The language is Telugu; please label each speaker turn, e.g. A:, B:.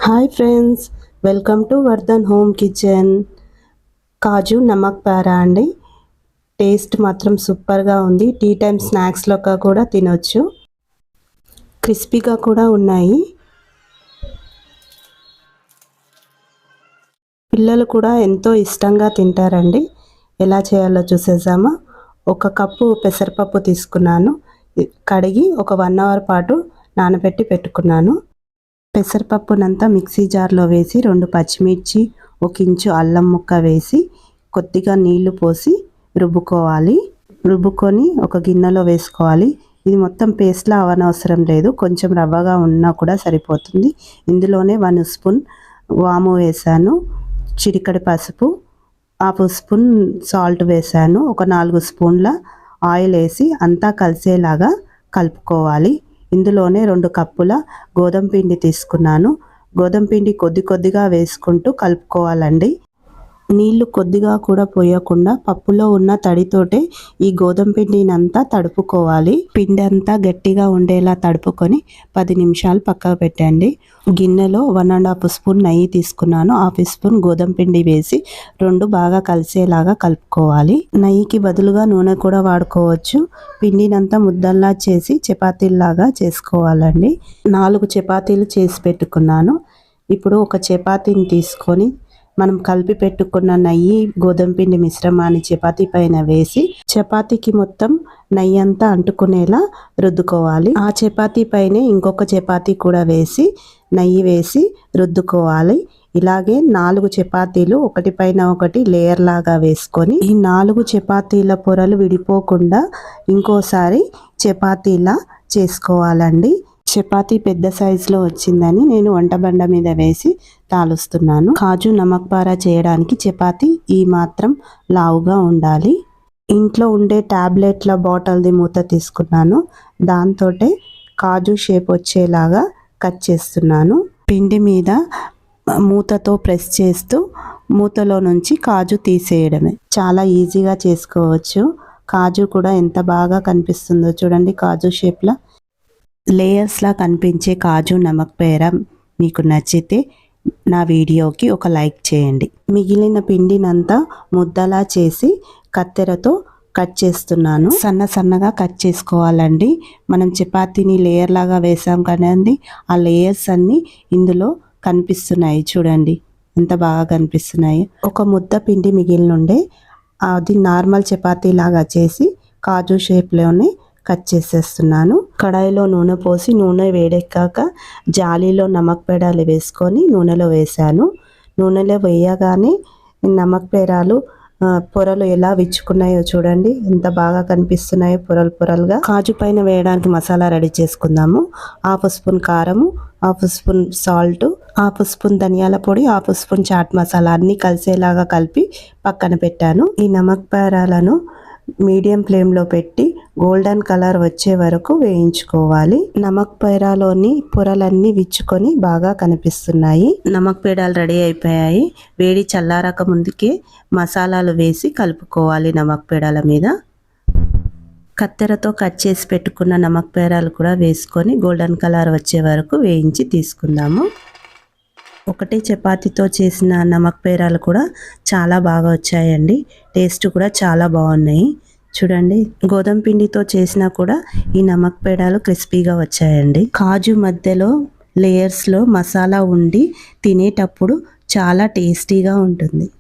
A: Hi friends, welcome to Vardhan home kitchen. Kaju namak para అండి. టేస్ట్ మాత్రం సూపర్గా ఉంది. టీ టైమ్ స్నాక్స్లోకి కూడా తినొచ్చు. క్రిస్పీగా కూడా ఉన్నాయి. పిల్లలు కూడా ఎంతో ఇష్టంగా తింటారండి. ఎలా చేయాలో చూసేద్దామా. 1 కప్పు పెసరపప్పు తీసుకున్నాను. కడిగి ఒక 1 అవర్ పాటు నానబెట్టి పెట్టుకున్నాను. పెసరపప్పునంతా మిక్సీ జార్లో వేసి 2 పచ్చిమిర్చి, 1 ఇంచు అల్లం ముక్క వేసి కొద్దిగా నీళ్లు పోసి రుబ్బుకోవాలి. రుబ్బుకొని ఒక గిన్నెలో వేసుకోవాలి. ఇది మొత్తం పేస్ట్లా అవనవసరం లేదు, కొంచెం రవ్వగా ఉన్నా కూడా సరిపోతుంది. ఇందులోనే 1 స్పూన్ వాము వేసాను, చిటికెడు పసుపు, 1/2 స్పూన్ సాల్ట్ వేసాను, ఒక 4 స్పూన్ల ఆయిల్ వేసి అంతా కలిసేలాగా కలుపుకోవాలి. ఇందులోనే 2 కప్పుల గోధుమ పిండి తీసుకున్నాను. గోధుమ పిండి కొద్దిగా వేసుకుంటూ కలుపుకోవాలండి. నీళ్లు కొద్దిగా కూడా పోయకుండా పప్పులో ఉన్న తడితోటే ఈ గోధుమ పిండినంతా తడుపుకోవాలి. పిండి అంతా గట్టిగా ఉండేలా తడుపుకొని 10 నిమిషాలు పక్కకు పెట్టండి. గిన్నెలో 1½ స్పూన్ నెయ్యి తీసుకున్నాను. 1/2 స్పూన్ గోధుమ పిండి వేసి 2 బాగా కలిసేలాగా కలుపుకోవాలి. నెయ్యికి బదులుగా నూనె కూడా వాడుకోవచ్చు. పిండినంతా ముద్దల్లా చేసి చపాతీల్లాగా చేసుకోవాలండి. 4 చపాతీలు చేసి పెట్టుకున్నాను. ఇప్పుడు ఒక చపాతీని తీసుకొని మనం కలిపి పెట్టుకున్న నెయ్యి గోధుమ పిండి మిశ్రమాన్ని చపాతీ పైన వేసి చపాతీకి మొత్తం నెయ్యి అంతా అంటుకునేలా రుద్దుకోవాలి. ఆ చపాతీ పైనే ఇంకొక చపాతీ కూడా వేసి నెయ్యి వేసి రుద్దుకోవాలి. ఇలాగే 4 చపాతీలు ఒకటిపైన ఒకటి లేయర్ లాగా వేసుకొని ఈ 4 చపాతీల పొరలు విడిపోకుండా ఇంకోసారి చపాతీలా చేసుకోవాలండి. చపాతీ పెద్ద సైజులో వచ్చిందని నేను వంటబండ మీద వేసి తాలుస్తున్నాను. కాజు నమక్ పారా చేయడానికి చపాతీ ఈ మాత్రం లావుగా ఉండాలి. ఇంట్లో ఉండే టాబ్లెట్ల బాటిల్ది మూత తీసుకున్నాను. దాంతో కాజు షేప్ వచ్చేలాగా కట్ చేస్తున్నాను. పిండి మీద మూతతో ప్రెస్ చేస్తూ మూతలో నుంచి కాజు తీసేయడమే. చాలా ఈజీగా చేసుకోవచ్చు. కాజు కూడా ఎంత బాగా కనిపిస్తుందో చూడండి. కాజు షేప్లా లేయర్స్లా కనిపించే కాజు నమక్ పేరా మీకు నచ్చితే నా వీడియోకి ఒక లైక్ చేయండి. మిగిలిన పిండినంతా ముద్దలా చేసి కత్తెరతో కట్ చేస్తున్నాను. సన్నగా కట్ చేసుకోవాలండి. మనం చపాతీని లేయర్ లాగా వేసాం కదండి, ఆ లేయర్స్ అన్నీ ఇందులో కనిపిస్తున్నాయి. చూడండి ఎంత బాగా కనిపిస్తున్నాయి. ఒక ముద్ద పిండి మిగిలినుండే అది నార్మల్ చపాతీ లాగా చేసి కాజు షేప్లోనే కట్ చేసేస్తున్నాను. కడాయిలో నూనె పోసి నూనె వేడెక్కాక జాలీలో నమక్ పేడాలు వేసుకొని నూనెలో వేసాను. నూనెలో వేయగానే నమక్ పేరాలు పొరలు ఎలా విచ్చుకున్నాయో చూడండి, ఎంత బాగా కనిపిస్తున్నాయో పొరలుగా. కాజు పైన వేయడానికి మసాలా రెడీ చేసుకుందాము. 1/2 స్పూన్ కారము, 1/2 స్పూన్ సాల్ట్, 1/2 స్పూన్ ధనియాల పొడి, 1/2 స్పూన్ చాట్ మసాలా అన్నీ కలిసేలాగా కలిపి పక్కన పెట్టాను. ఈ నమక్ పేరాలను మీడియం ఫ్లేమ్లో పెట్టి గోల్డెన్ కలర్ వచ్చే వరకు వేయించుకోవాలి. నమక్ పేరాలోని పొరలన్నీ విచ్చుకొని బాగా కనిపిస్తున్నాయి. నమక్ పేడాలు రెడీ అయిపోయాయి. వేడి చల్లారక ముందుకే మసాలాలు వేసి కలుపుకోవాలి. నమక్ పేడాల మీద కత్తెరతో కట్ చేసి పెట్టుకున్న నమక్ పేరాలు కూడా వేసుకొని గోల్డెన్ కలర్ వచ్చే వరకు వేయించి తీసుకుందాము. ఒకటే చపాతీతో చేసిన నమక్ పేరాలు కూడా చాలా బాగా వచ్చాయండి. టేస్ట్ కూడా చాలా బాగున్నాయి. చూడండి, గోధుమ పిండితో చేసినా కూడా ఈ నమక్ పేడాలు క్రిస్పీగా వచ్చాయండి. కాజు మధ్యలో లేయర్స్లో మసాలా ఉండి తినేటప్పుడు చాలా టేస్టీగా ఉంటుంది.